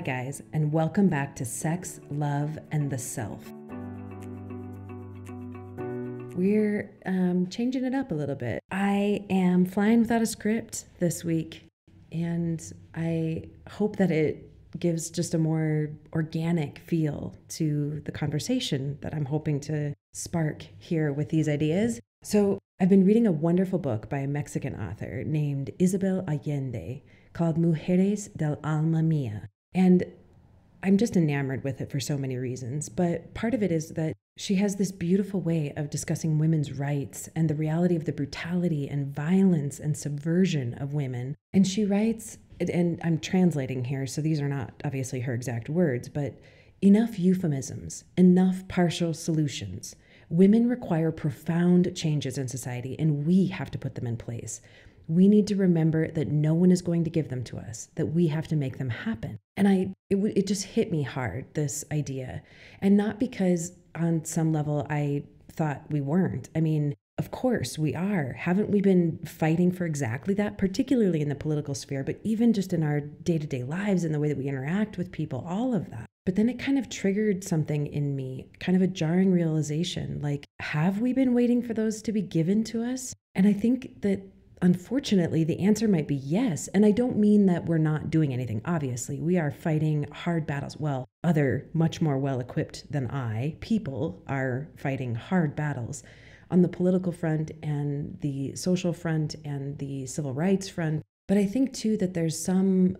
guys, and welcome back to Sex, Love, and the Self. We're changing it up a little bit. I am flying without a script this week, and I hope that it gives just a more organic feel to the conversation that I'm hoping to spark here with these ideas. So I've been reading a wonderful book by a Mexican author named Isabel Allende called Mujeres del Alma Mía. And I'm just enamored with it for so many reasons. But part of it is that she has this beautiful way of discussing women's rights and the reality of the brutality and violence and subversion of women. And she writes, and I'm translating here, so these are not obviously her exact words, but enough euphemisms, enough partial solutions. Women require profound changes in society, and we have to put them in place. We need to remember that no one is going to give them to us, that we have to make them happen. And it just hit me hard, this idea. And not because on some level I thought we weren't. I mean, of course we are. Haven't we been fighting for exactly that, particularly in the political sphere, but even just in our day-to-day lives and the way that we interact with people, all of that. But then it kind of triggered something in me, kind of a jarring realization, like, have we been waiting for those to be given to us? And I think that unfortunately, the answer might be yes. And I don't mean that we're not doing anything. Obviously, we are fighting hard battles. Well, other much more well-equipped than people are fighting hard battles on the political front and the social front and the civil rights front. But I think too that there's some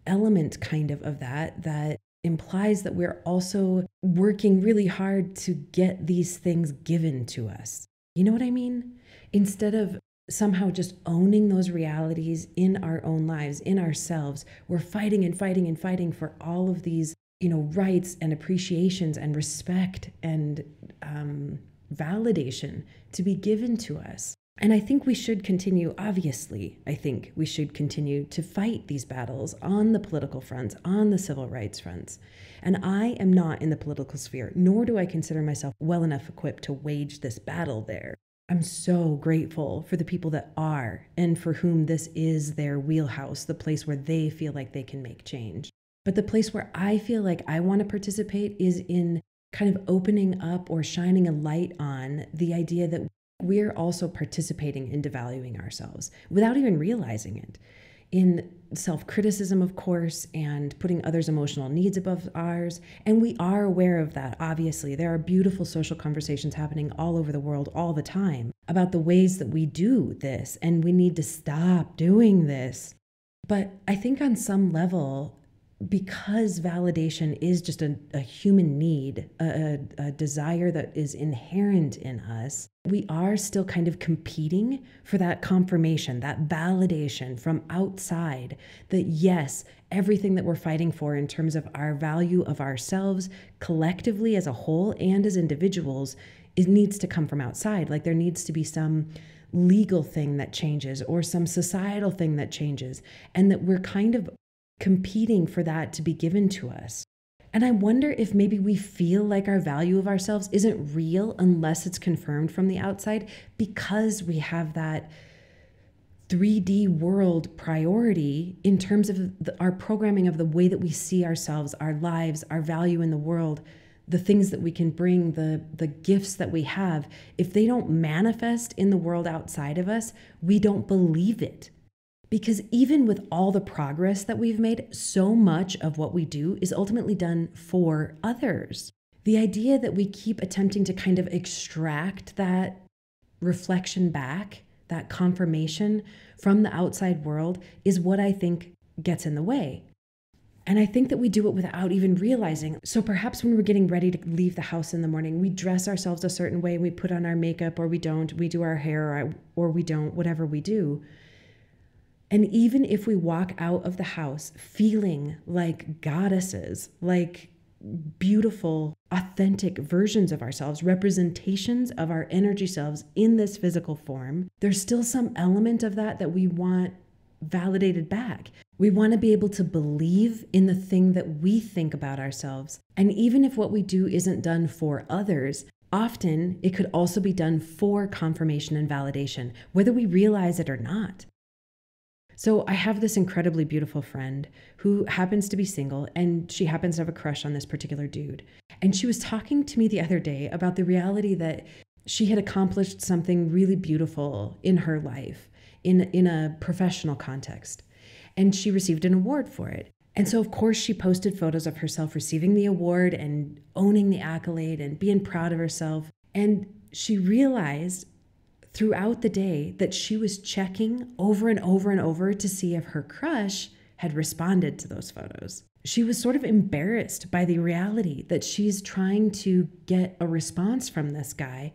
element kind of that implies that we're also working really hard to get these things given to us. You know what I mean? Instead of somehow just owning those realities in our own lives, in ourselves, we're fighting and fighting and fighting for all of these, rights and appreciations and respect and validation to be given to us. And I think we should continue, obviously, I think we should continue to fight these battles on the political fronts, on the civil rights fronts. And I am not in the political sphere, nor do I consider myself well enough equipped to wage this battle there. I'm so grateful for the people that are, and for whom this is their wheelhouse, the place where they feel like they can make change. But the place where I feel like I want to participate is in kind of opening up or shining a light on the idea that we're also participating in devaluing ourselves without even realizing it. In self-criticism, of course, and putting others' emotional needs above ours. And we are aware of that, obviously. There are beautiful social conversations happening all over the world all the time about the ways that we do this, and we need to stop doing this. But I think on some level, because validation is just a human need, a desire that is inherent in us, we are still kind of competing for that confirmation, that validation from outside that yes, everything that we're fighting for in terms of our value of ourselves collectively as a whole and as individuals, it needs to come from outside. Like there needs to be some legal thing that changes or some societal thing that changes, and that we're kind of competing for that to be given to us. And I wonder if maybe we feel like our value of ourselves isn't real unless it's confirmed from the outside, because we have that 3D world priority in terms of our programming of the way that we see ourselves, our lives, our value in the world, the things that we can bring, the gifts that we have. If they don't manifest in the world outside of us, we don't believe it. Because even with all the progress that we've made, so much of what we do is ultimately done for others. The idea that we keep attempting to kind of extract that reflection back, that confirmation from the outside world, is what I think gets in the way. And I think that we do it without even realizing. So perhaps when we're getting ready to leave the house in the morning, we dress ourselves a certain way, we put on our makeup or we don't, we do our hair or we don't, whatever we do. And even if we walk out of the house feeling like goddesses, like beautiful, authentic versions of ourselves, representations of our energy selves in this physical form, there's still some element of that we want validated back. We want to be able to believe in the thing that we think about ourselves. And even if what we do isn't done for others, often it could also be done for confirmation and validation, whether we realize it or not. So I have this incredibly beautiful friend who happens to be single, and she happens to have a crush on this particular dude. And she was talking to me the other day about the reality that she had accomplished something really beautiful in her life in a professional context. And she received an award for it. And so, of course, she posted photos of herself receiving the award and owning the accolade and being proud of herself. And she realized throughout the day that she was checking over and over and over to see if her crush had responded to those photos. She was sort of embarrassed by the reality that she's trying to get a response from this guy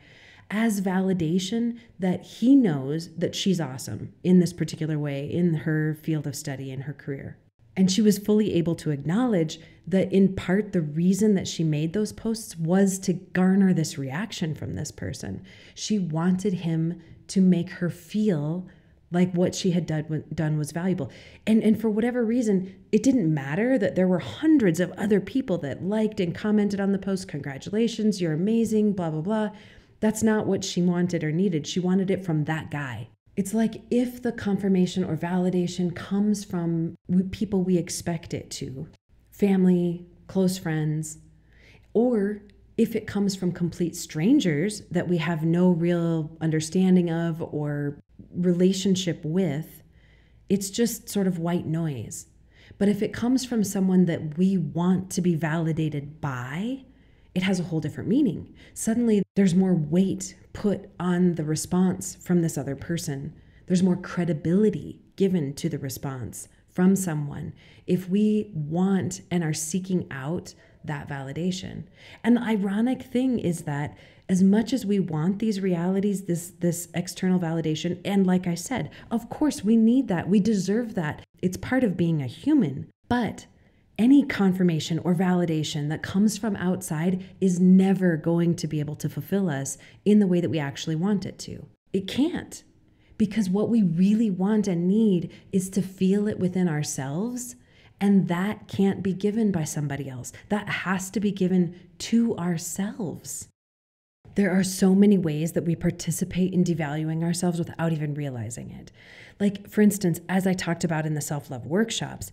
as validation that he knows that she's awesome in this particular way in her field of study in her career. And she was fully able to acknowledge that in part the reason that she made those posts was to garner this reaction from this person. She wanted him to make her feel like what she had done was valuable. And for whatever reason, it didn't matter that there were hundreds of other people that liked and commented on the post. Congratulations, you're amazing, blah, blah, blah. That's not what she wanted or needed. She wanted it from that guy. It's like if the confirmation or validation comes from people we expect it to, family, close friends, or if it comes from complete strangers that we have no real understanding of or relationship with, it's just sort of white noise. But if it comes from someone that we want to be validated by, it has a whole different meaning. Suddenly, there's more weight put on the response from this other person. There's more credibility given to the response from someone if we want and are seeking out that validation. And the ironic thing is that as much as we want these realities, this external validation, and like I said, of course we need that, we deserve that. It's part of being a human. But any confirmation or validation that comes from outside is never going to be able to fulfill us in the way that we actually want it to. It can't, because what we really want and need is to feel it within ourselves, and that can't be given by somebody else. That has to be given to ourselves. There are so many ways that we participate in devaluing ourselves without even realizing it. Like, for instance, as I talked about in the self-love workshops,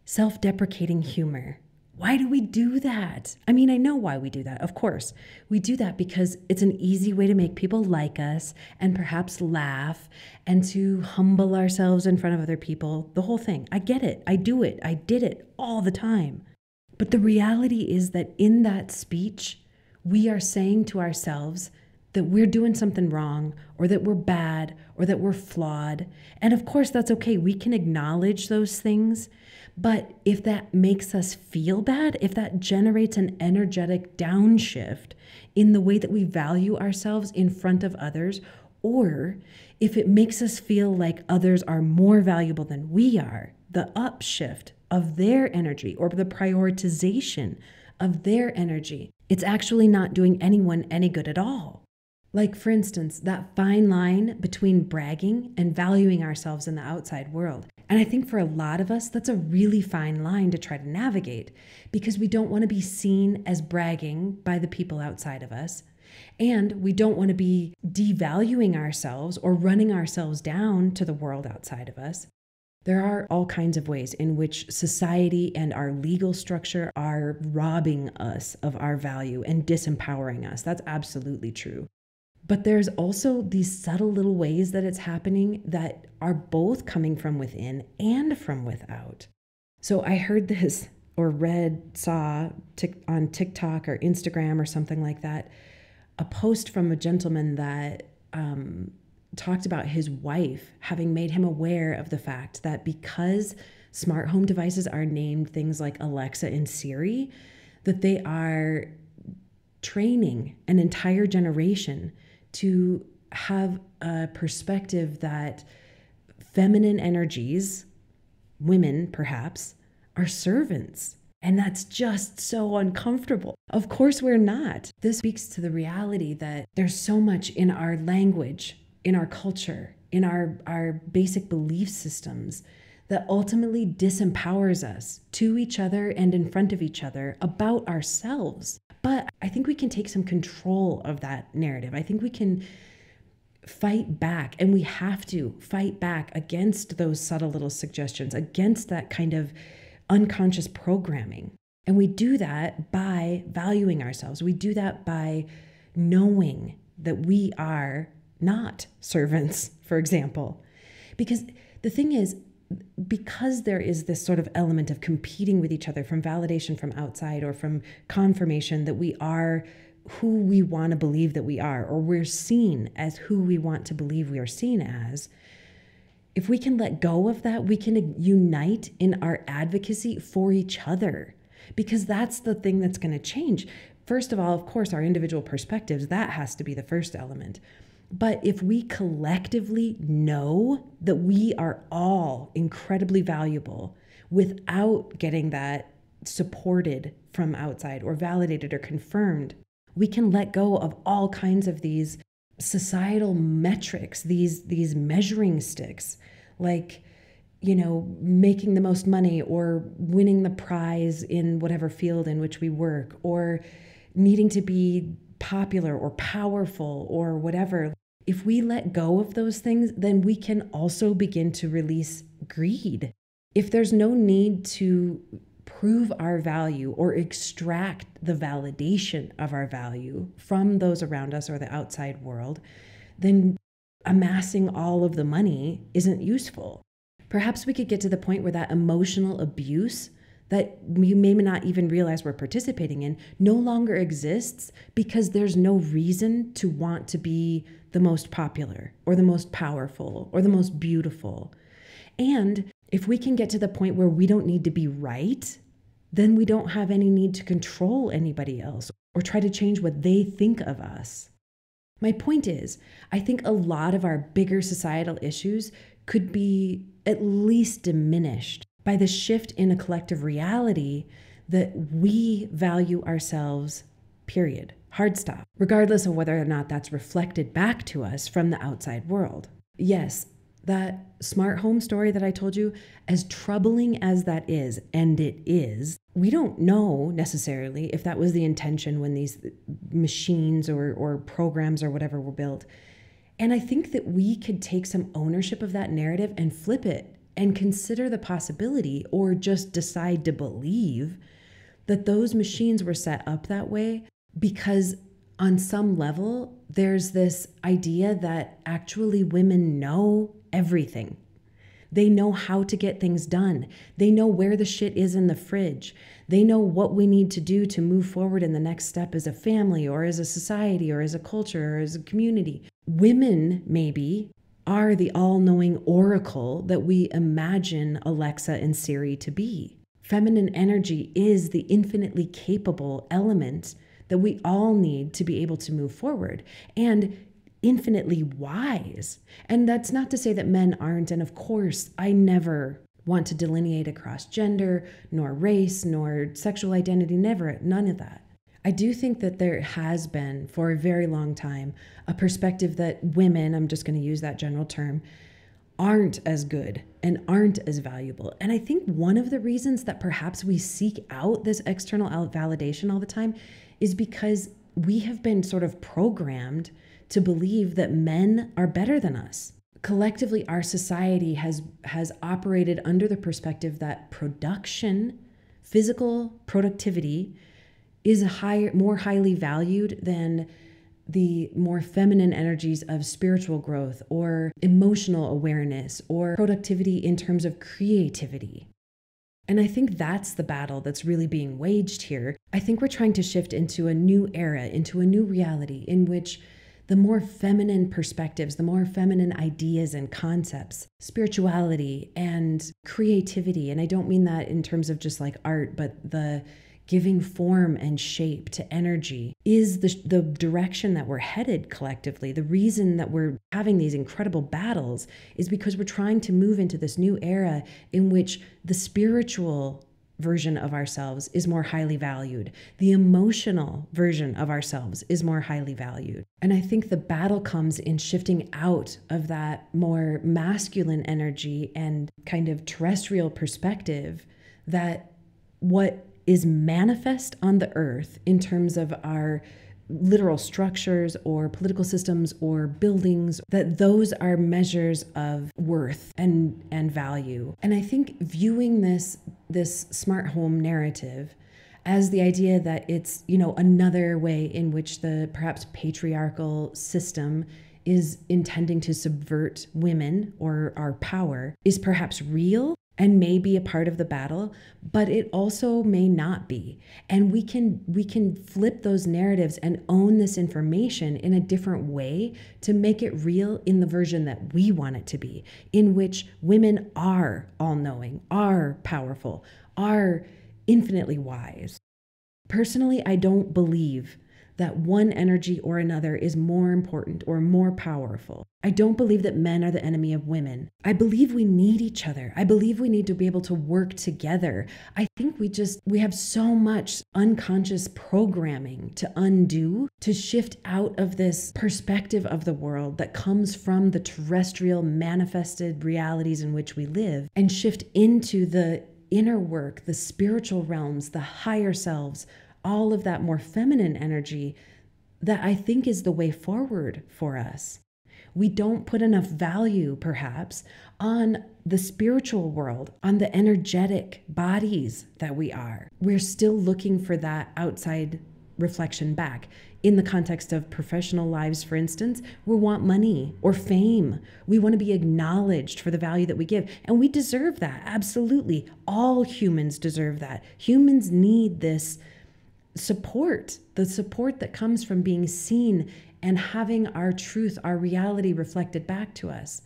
self-deprecating humor. Why do we do that? I mean, I know why we do that. Of course, we do that because it's an easy way to make people like us and perhaps laugh and to humble ourselves in front of other people. The whole thing. I get it. I do it. I did it all the time. But the reality is that in that speech, we are saying to ourselves that we're doing something wrong or that we're bad or that we're flawed. And of course, that's okay. We can acknowledge those things. But if that makes us feel bad, if that generates an energetic downshift in the way that we value ourselves in front of others, or if it makes us feel like others are more valuable than we are, the upshift of their energy or the prioritization of their energy, it's actually not doing anyone any good at all. Like, for instance, that fine line between bragging and valuing ourselves in the outside world. And I think for a lot of us, that's a really fine line to try to navigate because we don't want to be seen as bragging by the people outside of us. And we don't want to be devaluing ourselves or running ourselves down to the world outside of us. There are all kinds of ways in which society and our legal structure are robbing us of our value and disempowering us. That's absolutely true. But there's also these subtle little ways that it's happening that are both coming from within and from without. So I heard this or saw on TikTok or Instagram or something like that, a post from a gentleman that talked about his wife having made him aware of the fact that because smart home devices are named things like Alexa and Siri, that they are training an entire generation to have a perspective that feminine energies, women perhaps, are servants. And that's just so uncomfortable. Of course we're not. This speaks to the reality that there's so much in our language, in our culture, in our basic belief systems that ultimately disempowers us to each other and in front of each other about ourselves. But I think we can take some control of that narrative. I think we can fight back, and we have to fight back against those subtle little suggestions, against that kind of unconscious programming. And we do that by valuing ourselves. We do that by knowing that we are not servants, for example. Because the thing is, because there is this sort of element of competing with each other from validation from outside or from confirmation that we are who we want to believe that we are, or we're seen as who we want to believe we are seen as, if we can let go of that, we can unite in our advocacy for each other, because that's the thing that's going to change. First of all, of course, our individual perspectives, that has to be the first element. But if we collectively know that we are all incredibly valuable without getting that supported from outside or validated or confirmed, we can let go of all kinds of these societal metrics, these measuring sticks, like, making the most money or winning the prize in whatever field in which we work, or needing to be popular or powerful or whatever. If we let go of those things, then we can also begin to release greed. If there's no need to prove our value or extract the validation of our value from those around us or the outside world, then amassing all of the money isn't useful. Perhaps we could get to the point where that emotional abuse that we may not even realize we're participating in no longer exists, because there's no reason to want to be the most popular or the most powerful or the most beautiful. And if we can get to the point where we don't need to be right, then we don't have any need to control anybody else or try to change what they think of us. My point is, I think a lot of our bigger societal issues could be at least diminished by the shift in a collective reality that we value ourselves, period. Hard stop. Regardless of whether or not that's reflected back to us from the outside world. Yes, that smart home story that I told you, as troubling as that is, and it is, we don't know necessarily if that was the intention when these machines or programs or whatever were built. And I think that we could take some ownership of that narrative and flip it and consider the possibility, or just decide to believe, that those machines were set up that way because on some level, there's this idea that actually women know everything. They know how to get things done. They know where the shit is in the fridge. They know what we need to do to move forward in the next step as a family or as a society or as a culture or as a community. Women, maybe, are the all-knowing oracle that we imagine Alexa and Siri to be. Feminine energy is the infinitely capable element that we all need to be able to move forward, and infinitely wise. And that's not to say that men aren't, and of course, I never want to delineate across gender, nor race, nor sexual identity, never, none of that. I do think that there has been, for a very long time, a perspective that women, I'm just going to use that general term, aren't as good and aren't as valuable. And I think one of the reasons that perhaps we seek out this external validation all the time is because we have been sort of programmed to believe that men are better than us. Collectively, our society has operated under the perspective that production, physical productivity, is more highly valued than the more feminine energies of spiritual growth or emotional awareness or productivity in terms of creativity. And I think that's the battle that's really being waged here. I think we're trying to shift into a new era, into a new reality in which the more feminine perspectives, the more feminine ideas and concepts, spirituality and creativity, and I don't mean that in terms of just like art, but the giving form and shape to energy, is the direction that we're headed collectively. The reason that we're having these incredible battles is because we're trying to move into this new era in which the spiritual version of ourselves is more highly valued. The emotional version of ourselves is more highly valued. And I think the battle comes in shifting out of that more masculine energy and kind of terrestrial perspective, that what is manifest on the earth in terms of our literal structures or political systems or buildings, that those are measures of worth and value. And I think viewing this smart home narrative as the idea that it's, another way in which the perhaps patriarchal system is intending to subvert women or our power is perhaps real and may be a part of the battle, but it also may not be. And we can flip those narratives and own this information in a different way to make it real in the version that we want it to be, in which women are all-knowing, are powerful, are infinitely wise. Personally, I don't believe that one energy or another is more important or more powerful. I don't believe that men are the enemy of women. I believe we need each other. I believe we need to be able to work together. I think we have so much unconscious programming to undo, to shift out of this perspective of the world that comes from the terrestrial manifested realities in which we live, and shift into the inner work, the spiritual realms, the higher selves, all of that more feminine energy that I think is the way forward for us. We don't put enough value, perhaps, on the spiritual world, on the energetic bodies that we are. We're still looking for that outside reflection back. In the context of professional lives, for instance, we want money or fame. We want to be acknowledged for the value that we give. And we deserve that, absolutely. All humans deserve that. Humans need this support, the support that comes from being seen and having our truth, our reality reflected back to us.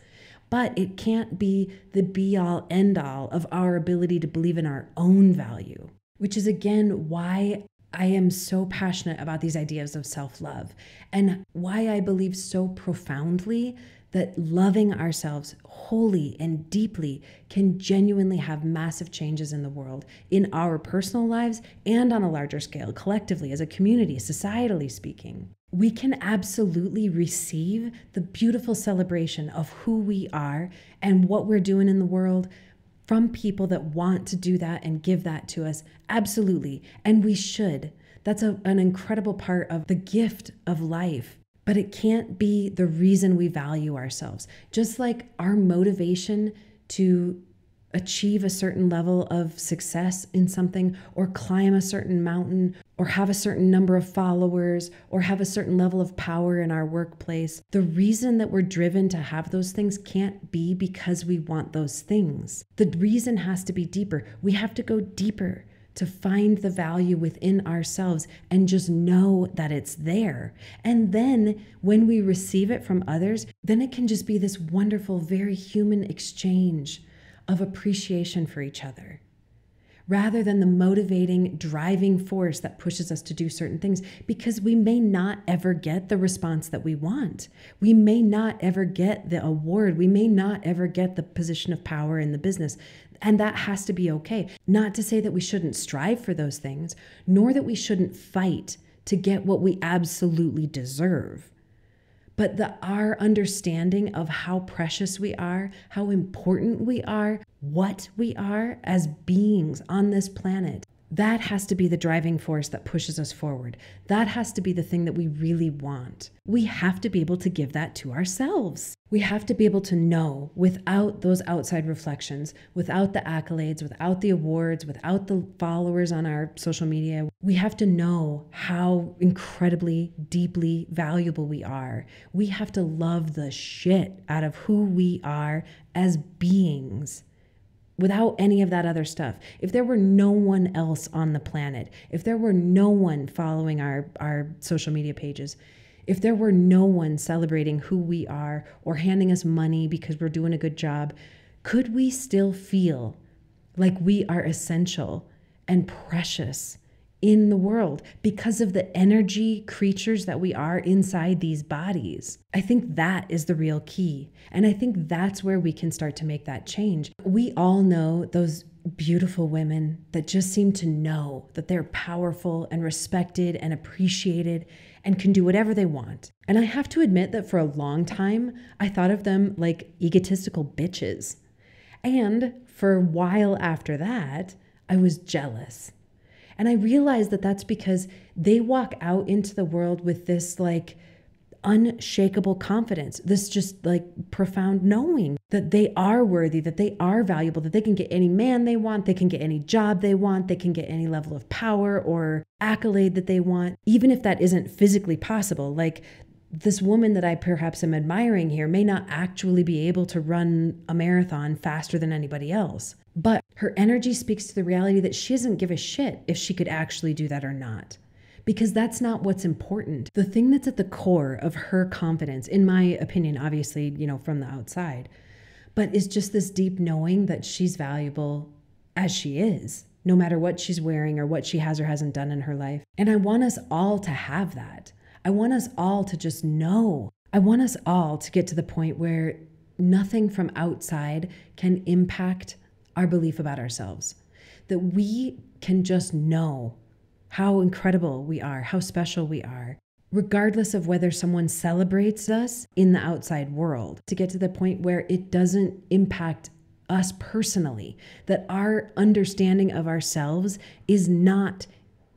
But it can't be the be-all, end-all of our ability to believe in our own value, which is, again, why I am so passionate about these ideas of self-love and why I believe so profoundly that loving ourselves wholly and deeply can genuinely have massive changes in the world, in our personal lives and on a larger scale, collectively, as a community, societally speaking. We can absolutely receive the beautiful celebration of who we are and what we're doing in the world from people that want to do that and give that to us. Absolutely. And we should. That's an incredible part of the gift of life. But it can't be the reason we value ourselves. Just like our motivation to achieve a certain level of success in something, or climb a certain mountain, or have a certain number of followers, or have a certain level of power in our workplace, the reason that we're driven to have those things can't be because we want those things. The reason has to be deeper. We have to go deeper to find the value within ourselves and just know that it's there. And then when we receive it from others, then it can just be this wonderful, very human exchange of appreciation for each other, rather than the motivating, driving force that pushes us to do certain things, because we may not ever get the response that we want. We may not ever get the award. We may not ever get the position of power in the business. And that has to be okay. Not to say that we shouldn't strive for those things, nor that we shouldn't fight to get what we absolutely deserve. But our understanding of how precious we are, how important we are, what we are as beings on this planet, that has to be the driving force that pushes us forward. That has to be the thing that we really want. We have to be able to give that to ourselves. We have to be able to know, without those outside reflections, without the accolades, without the awards, without the followers on our social media, we have to know how incredibly, deeply valuable we are. We have to love the shit out of who we are as beings, without any of that other stuff. If there were no one else on the planet, if there were no one following our social media pages, if there were no one celebrating who we are or handing us money because we're doing a good job, could we still feel like we are essential and precious in the world because of the energy creatures that we are inside these bodies? I think that is the real key. And I think that's where we can start to make that change. We all know those beautiful women that just seem to know that they're powerful and respected and appreciated and can do whatever they want. And I have to admit that for a long time, I thought of them like egotistical bitches. And for a while after that, I was jealous. And I realize that that's because they walk out into the world with this like unshakable confidence, this just like profound knowing that they are worthy, that they are valuable, that they can get any man they want, they can get any job they want, they can get any level of power or accolade that they want, even if that isn't physically possible. Like this woman that I perhaps am admiring here may not actually be able to run a marathon faster than anybody else, but her energy speaks to the reality that she doesn't give a shit if she could actually do that or not. Because that's not what's important. The thing that's at the core of her confidence, in my opinion, obviously, from the outside, but is just this deep knowing that she's valuable as she is, no matter what she's wearing or what she has or hasn't done in her life. And I want us all to have that. I want us all to just know. I want us all to get to the point where nothing from outside can impact our belief about ourselves. That we can just know how incredible we are, how special we are, regardless of whether someone celebrates us in the outside world, to get to the point where it doesn't impact us personally, that our understanding of ourselves is not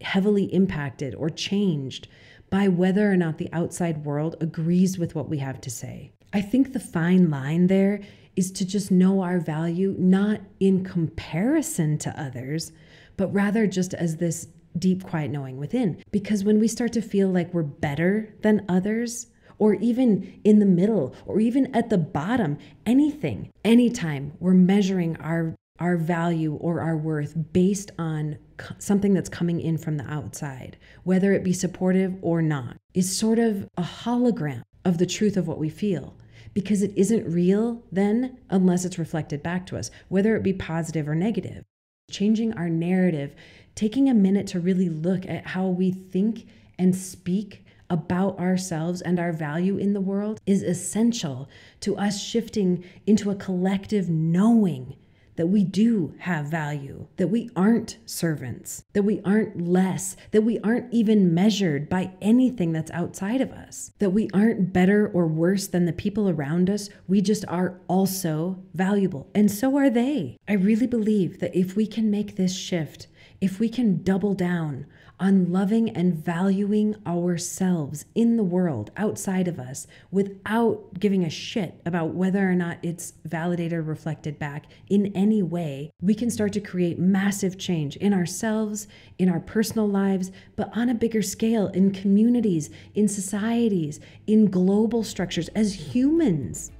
heavily impacted or changed by whether or not the outside world agrees with what we have to say. I think the fine line there is to just know our value, not in comparison to others, but rather just as this deep, quiet knowing within. Because when we start to feel like we're better than others, or even in the middle, or even at the bottom, anytime we're measuring our value or our worth based on something that's coming in from the outside, whether it be supportive or not, is sort of a hologram of the truth of what we feel. Because it isn't real then unless it's reflected back to us, whether it be positive or negative. Changing our narrative, taking a minute to really look at how we think and speak about ourselves and our value in the world is essential to us shifting into a collective knowing that we do have value, that we aren't servants, that we aren't less, that we aren't even measured by anything that's outside of us, that we aren't better or worse than the people around us. We just are also valuable, and so are they. I really believe that if we can make this shift, if we can double down on loving and valuing ourselves in the world outside of us without giving a shit about whether or not it's validated or reflected back in any way, we can start to create massive change in ourselves, in our personal lives, but on a bigger scale, in communities, in societies, in global structures as humans.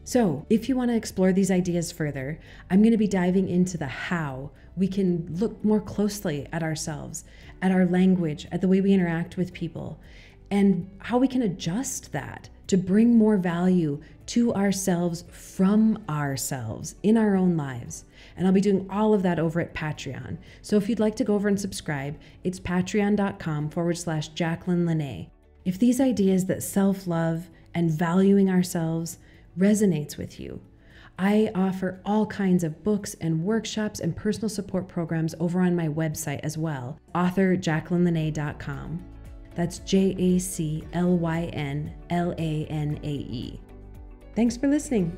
So if you want to explore these ideas further, I'm going to be diving into the how we can look more closely at ourselves, at our language, at the way we interact with people, and how we can adjust that to bring more value to ourselves from ourselves in our own lives. And I'll be doing all of that over at Patreon. So if you'd like to go over and subscribe, it's patreon.com/Jacqueline Lene. If these ideas that self-love and valuing ourselves resonates with you, I offer all kinds of books and workshops and personal support programs over on my website as well, authorjacquelinelanae.com. That's JACLYNLANAE. Thanks for listening.